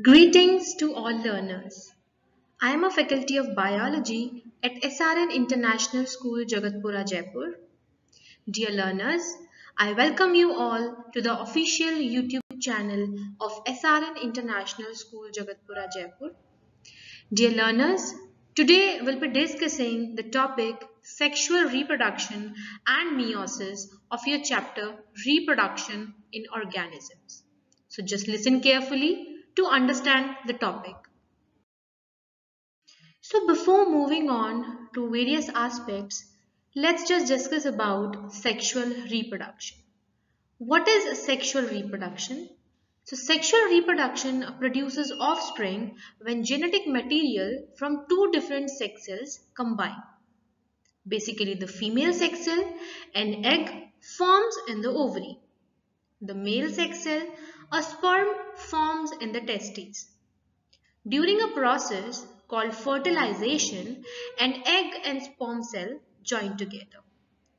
Greetings to all learners. I am a faculty of biology at SRN International School, Jagatpura, Jaipur. Dear learners, I welcome you all to the official YouTube channel of SRN International School, Jagatpura, Jaipur. Dear learners, today we'll be discussing the topic sexual reproduction and meiosis of your chapter Reproduction in Organisms. So just listen carefully to understand the topic. So before moving on to various aspects, let's just discuss about sexual reproduction. What is sexual reproduction? So sexual reproduction produces offspring when genetic material from two different sex cells combine. Basically the female sex cell, an egg, forms in the ovary. The male sex cell, a sperm, forms in the testes. During a process called fertilization, an egg and sperm cell join together.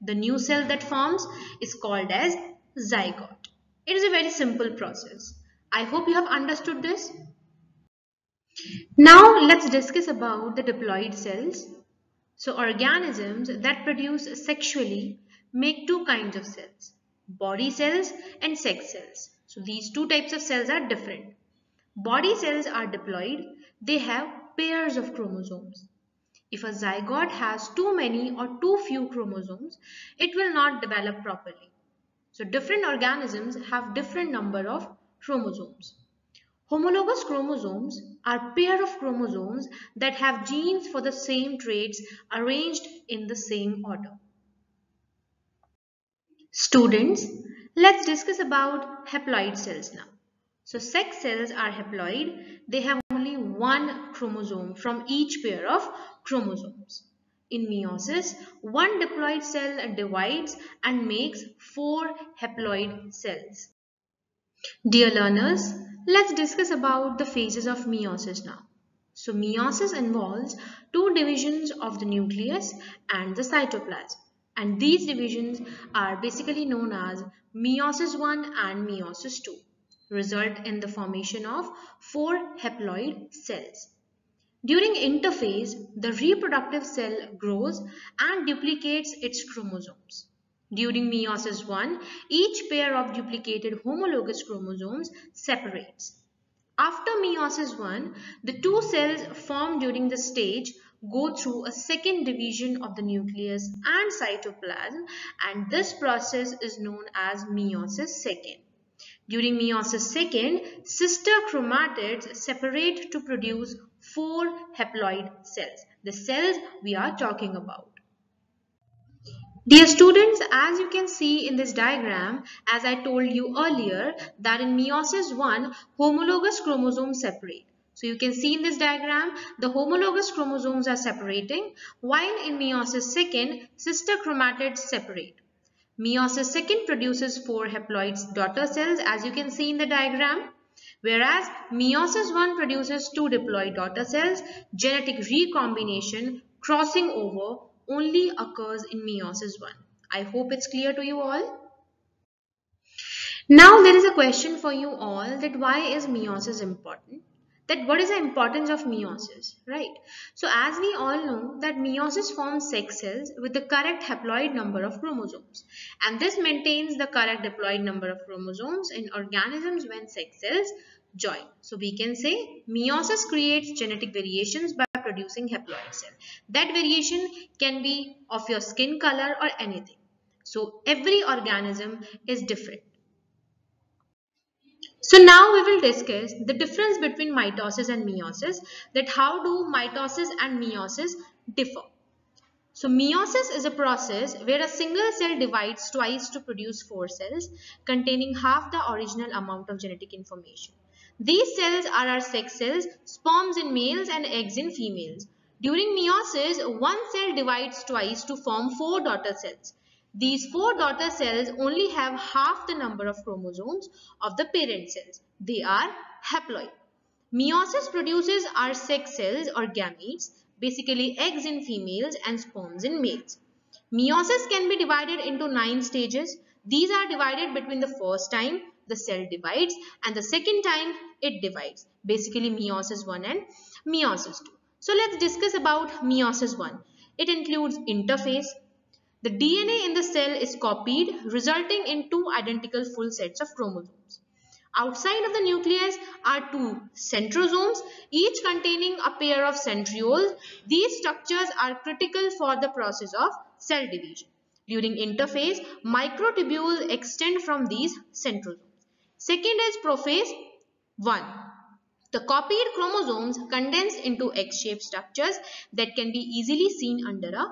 The new cell that forms is called as zygote. It is a very simple process. I hope you have understood this. Now let's discuss about the diploid cells. So organisms that produce sexually make two kinds of cells, body cells and sex cells. So these two types of cells are different. Body cells are diploid. They have pairs of chromosomes. If a zygote has too many or too few chromosomes, it will not develop properly. So different organisms have different number of chromosomes. Homologous chromosomes are pair of chromosomes that have genes for the same traits arranged in the same order. Students, let's discuss about haploid cells now. So sex cells are haploid. They have only one chromosome from each pair of chromosomes. In meiosis, one diploid cell divides and makes 4 haploid cells. Dear learners, let's discuss about the phases of meiosis now. So meiosis involves two divisions of the nucleus and the cytoplasm. And these divisions are basically known as meiosis 1 and meiosis 2, result in the formation of 4 haploid cells. During interphase, the reproductive cell grows and duplicates its chromosomes. During meiosis 1, each pair of duplicated homologous chromosomes separates. After meiosis 1, the two cells formed during the stage go through a second division of the nucleus and cytoplasm, and this process is known as meiosis second. During meiosis second, sister chromatids separate to produce 4 haploid cells, the cells we are talking about. Dear students, as you can see in this diagram, as I told you earlier, that in meiosis 1, homologous chromosomes separate. So you can see in this diagram, the homologous chromosomes are separating, while in meiosis 2, sister chromatids separate. Meiosis 2 produces 4 haploid daughter cells, as you can see in the diagram, whereas meiosis 1 produces 2 diploid daughter cells. Genetic recombination, crossing over, only occurs in meiosis 1. I hope it's clear to you all. Now there is a question for you all, that why is meiosis important? That what is the importance of meiosis, right? So as we all know that meiosis forms sex cells with the correct haploid number of chromosomes, and this maintains the correct diploid number of chromosomes in organisms when sex cells join. So we can say meiosis creates genetic variations by producing haploid cell. That variation can be of your skin color or anything. So every organism is different. So now we will discuss the difference between mitosis and meiosis, that how do mitosis and meiosis differ. So meiosis is a process where a single cell divides twice to produce 4 cells containing half the original amount of genetic information. These cells are our sex cells, sperms in males and eggs in females. During meiosis, one cell divides twice to form 4 daughter cells. These 4 daughter cells only have half the number of chromosomes of the parent cells. They are haploid. Meiosis produces our sex cells or gametes, basically eggs in females and sperms in males. Meiosis can be divided into 9 stages. These are divided between the first time, the cell divides, and the second time it divides, basically meiosis 1 and meiosis 2. So let's discuss about meiosis 1. It includes interphase. The DNA in the cell is copied, resulting in two identical full sets of chromosomes. Outside of the nucleus are two centrosomes, each containing a pair of centrioles. These structures are critical for the process of cell division. During interphase, microtubules extend from these centrosomes. Second is prophase 1. The copied chromosomes condense into X-shaped structures that can be easily seen under a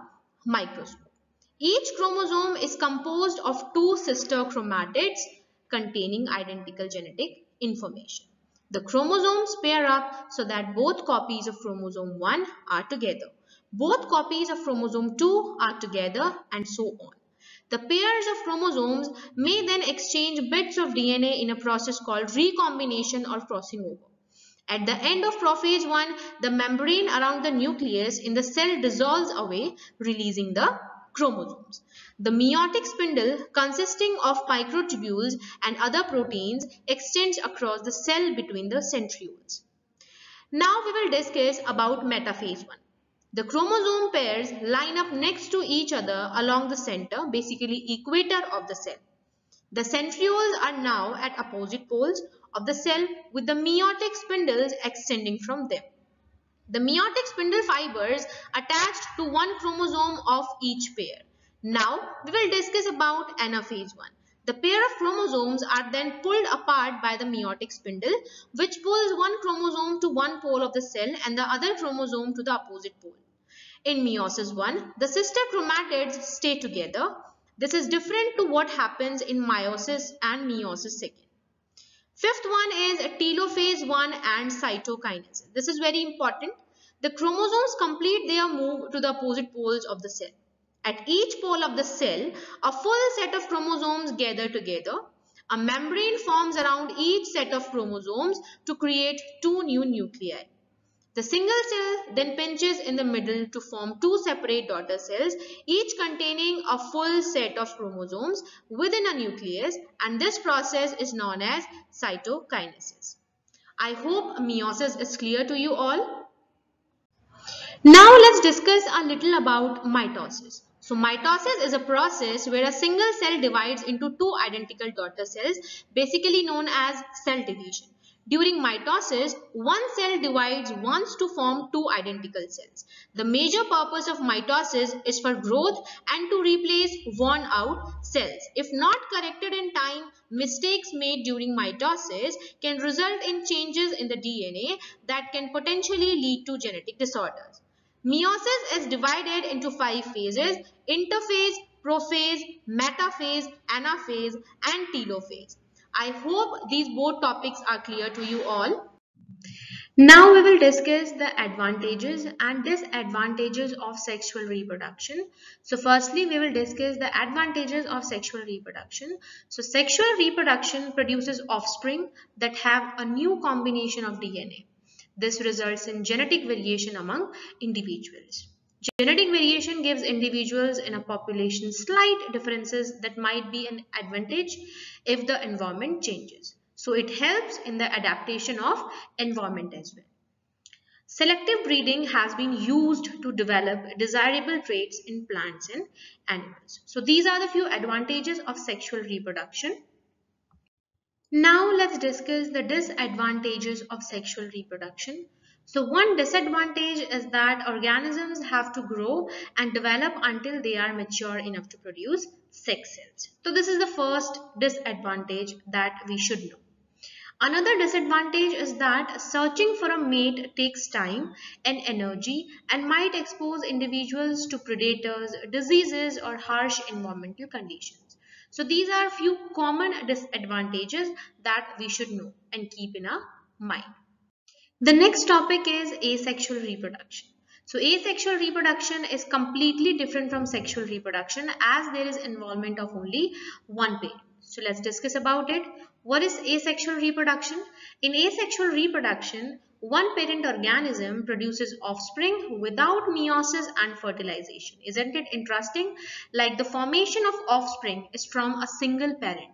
microscope. Each chromosome is composed of two sister chromatids containing identical genetic information. The chromosomes pair up so that both copies of chromosome 1 are together. Both copies of chromosome 2 are together, and so on. The pairs of chromosomes may then exchange bits of DNA in a process called recombination or crossing over. At the end of prophase 1, the membrane around the nucleus in the cell dissolves away, releasing the chromosomes. The meiotic spindle, consisting of microtubules and other proteins, extends across the cell between the centrioles. Now we will discuss about metaphase 1. The chromosome pairs line up next to each other along the center, basically equator of the cell. The centrioles are now at opposite poles of the cell, with the meiotic spindles extending from them. The meiotic spindle fibers attached to one chromosome of each pair. Now we will discuss about anaphase 1. The pair of chromosomes are then pulled apart by the meiotic spindle, which pulls one chromosome to one pole of the cell and the other chromosome to the opposite pole. In meiosis 1, the sister chromatids stay together. This is different to what happens in meiosis and meiosis 2. Fifth one is telophase 1 and cytokinesis. This is very important. The chromosomes complete their move to the opposite poles of the cell. At each pole of the cell, a full set of chromosomes gather together. A membrane forms around each set of chromosomes to create two new nuclei. The single cell then pinches in the middle to form two separate daughter cells, each containing a full set of chromosomes within a nucleus, and this process is known as cytokinesis. I hope meiosis is clear to you all. Now let's discuss a little about mitosis. So mitosis is a process where a single cell divides into two identical daughter cells, basically known as cell division. During mitosis, one cell divides once to form two identical cells. The major purpose of mitosis is for growth and to replace worn out cells. If not corrected in time, mistakes made during mitosis can result in changes in the DNA that can potentially lead to genetic disorders. Meiosis is divided into 5 phases: interphase, prophase, metaphase, anaphase, and telophase. I hope these both topics are clear to you all. Now we will discuss the advantages and disadvantages of sexual reproduction. So firstly, we will discuss the advantages of sexual reproduction. So sexual reproduction produces offspring that have a new combination of DNA. This results in genetic variation among individuals. Genetic variation gives individuals in a population slight differences that might be an advantage if the environment changes. So it helps in the adaptation of environment as well. Selective breeding has been used to develop desirable traits in plants and animals. So these are the few advantages of sexual reproduction. Now let's discuss the disadvantages of sexual reproduction. So one disadvantage is that organisms have to grow and develop until they are mature enough to produce sex cells. So this is the first disadvantage that we should know. Another disadvantage is that searching for a mate takes time and energy and might expose individuals to predators, diseases, or harsh environmental conditions. So these are few common disadvantages that we should know and keep in our mind. The next topic is asexual reproduction. So asexual reproduction is completely different from sexual reproduction as there is involvement of only one parent. So let's discuss about it. What is asexual reproduction? In asexual reproduction, one parent organism produces offspring without meiosis and fertilization. Isn't it interesting? Like the formation of offspring is from a single parent.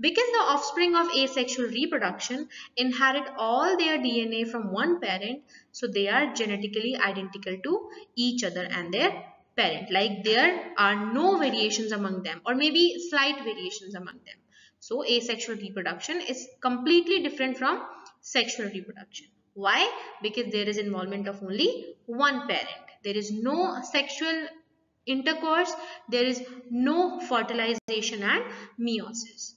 Because the offspring of asexual reproduction inherit all their DNA from one parent, so they are genetically identical to each other and their parent. Like there are no variations among them, or maybe slight variations among them. So asexual reproduction is completely different from sexual reproduction. Why? Because there is involvement of only one parent. There is no sexual intercourse, there is no fertilization and meiosis.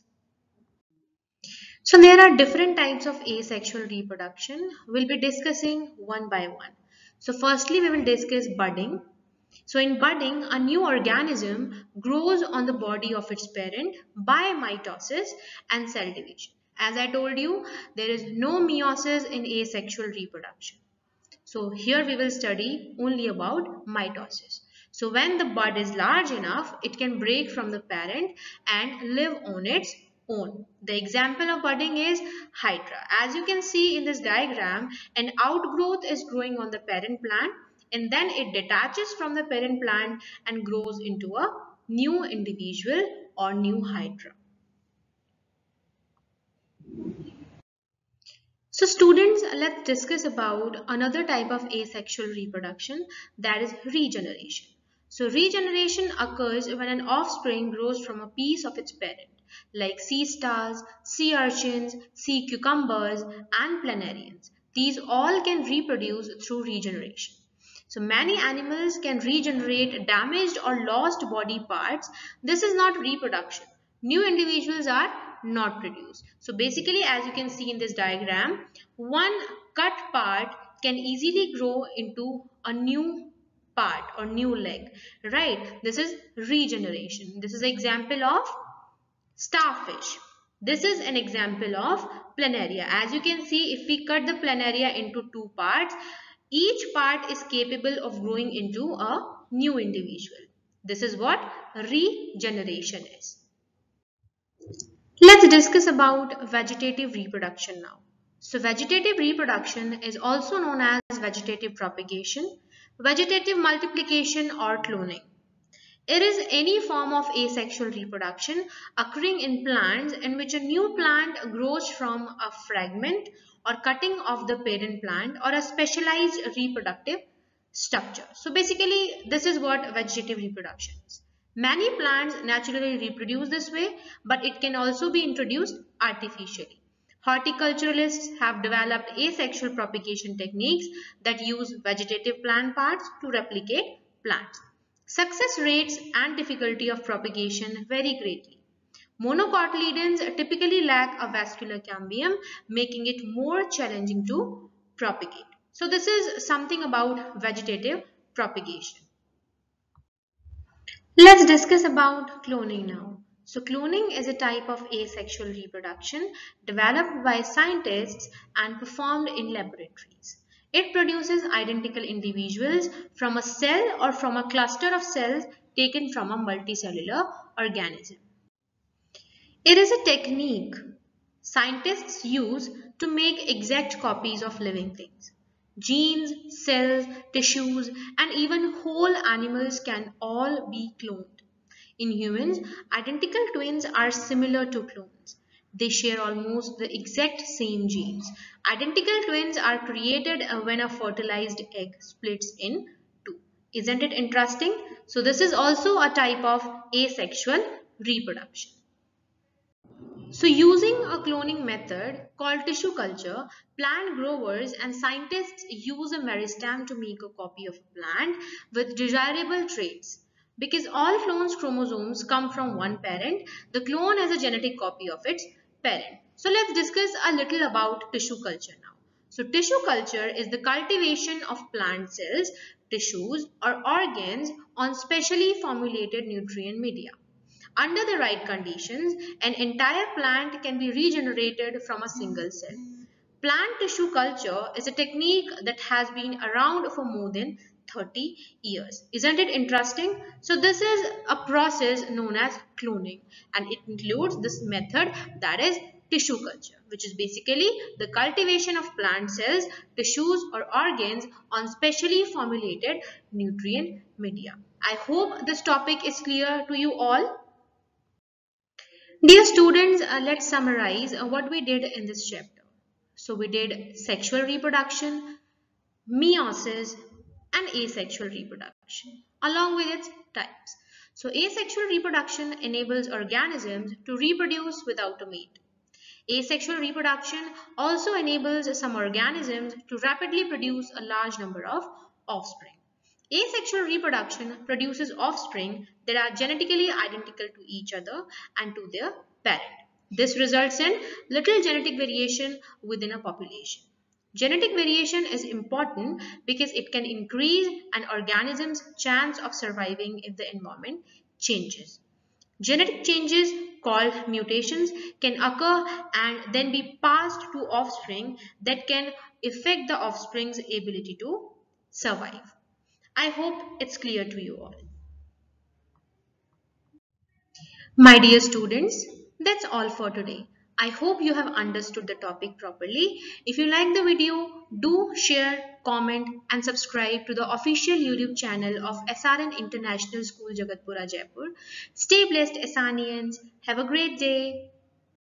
So there are different types of asexual reproduction. We'll be discussing one by one. So firstly, we will discuss budding. So in budding, a new organism grows on the body of its parent by mitosis and cell division. As I told you, there is no meiosis in asexual reproduction. So here we will study only about mitosis. So when the bud is large enough, it can break from the parent and live on its own. The example of budding is hydra. As you can see in this diagram, an outgrowth is growing on the parent plant and then it detaches from the parent plant and grows into a new individual or new hydra. So students, let's discuss about another type of asexual reproduction, that is regeneration. So regeneration occurs when an offspring grows from a piece of its parent, like sea stars, sea urchins, sea cucumbers, and planarians. These all can reproduce through regeneration. So many animals can regenerate damaged or lost body parts. This is not reproduction. New individuals are not produced. So basically, as you can see in this diagram, one cut part can easily grow into a new part or new leg, right? This is regeneration. This is an example of starfish. This is an example of planaria. As you can see, if we cut the planaria into two parts, each part is capable of growing into a new individual. This is what regeneration is. Let's discuss about vegetative reproduction now. So vegetative reproduction is also known as vegetative propagation, vegetative multiplication or cloning. It is any form of asexual reproduction occurring in plants in which a new plant grows from a fragment or cutting of the parent plant or a specialized reproductive structure. So basically, this is what vegetative reproduction is. Many plants naturally reproduce this way, but it can also be introduced artificially. Horticulturalists have developed asexual propagation techniques that use vegetative plant parts to replicate plants. Success rates and difficulty of propagation vary greatly. Monocotyledons typically lack a vascular cambium, making it more challenging to propagate. So this is something about vegetative propagation. Let's discuss about cloning now. So cloning is a type of asexual reproduction developed by scientists and performed in laboratories. It produces identical individuals from a cell or from a cluster of cells taken from a multicellular organism. It is a technique scientists use to make exact copies of living things. Genes, cells, tissues, and even whole animals can all be cloned. In humans, identical twins are similar to clones. They share almost the exact same genes. Identical twins are created when a fertilized egg splits in two. Isn't it interesting? So this is also a type of asexual reproduction. So using a cloning method called tissue culture, plant growers and scientists use a meristem to make a copy of a plant with desirable traits. Because all clones' chromosomes come from one parent, the clone has a genetic copy of its parent. So let's discuss a little about tissue culture now. So tissue culture is the cultivation of plant cells, tissues or organs on specially formulated nutrient media. Under the right conditions, an entire plant can be regenerated from a single cell. Plant tissue culture is a technique that has been around for more than 30 years. Isn't it interesting? So this is a process known as cloning, and it includes this method, that is tissue culture, which is basically the cultivation of plant cells, tissues or organs on specially formulated nutrient media. I hope this topic is clear to you all. Dear students, let's summarize what we did in this chapter. So we did sexual reproduction, meiosis, and asexual reproduction, along with its types. So asexual reproduction enables organisms to reproduce without a mate. Asexual reproduction also enables some organisms to rapidly produce a large number of offspring. Asexual reproduction produces offspring that are genetically identical to each other and to their parent. This results in little genetic variation within a population. Genetic variation is important because it can increase an organism's chance of surviving if the environment changes. Genetic changes called mutations can occur and then be passed to offspring that can affect the offspring's ability to survive. I hope it's clear to you all. My dear students, that's all for today. I hope you have understood the topic properly. If you like the video, do share, comment and subscribe to the official YouTube channel of SRN International School Jagatpura Jaipur. Stay blessed, Essanians. Have a great day.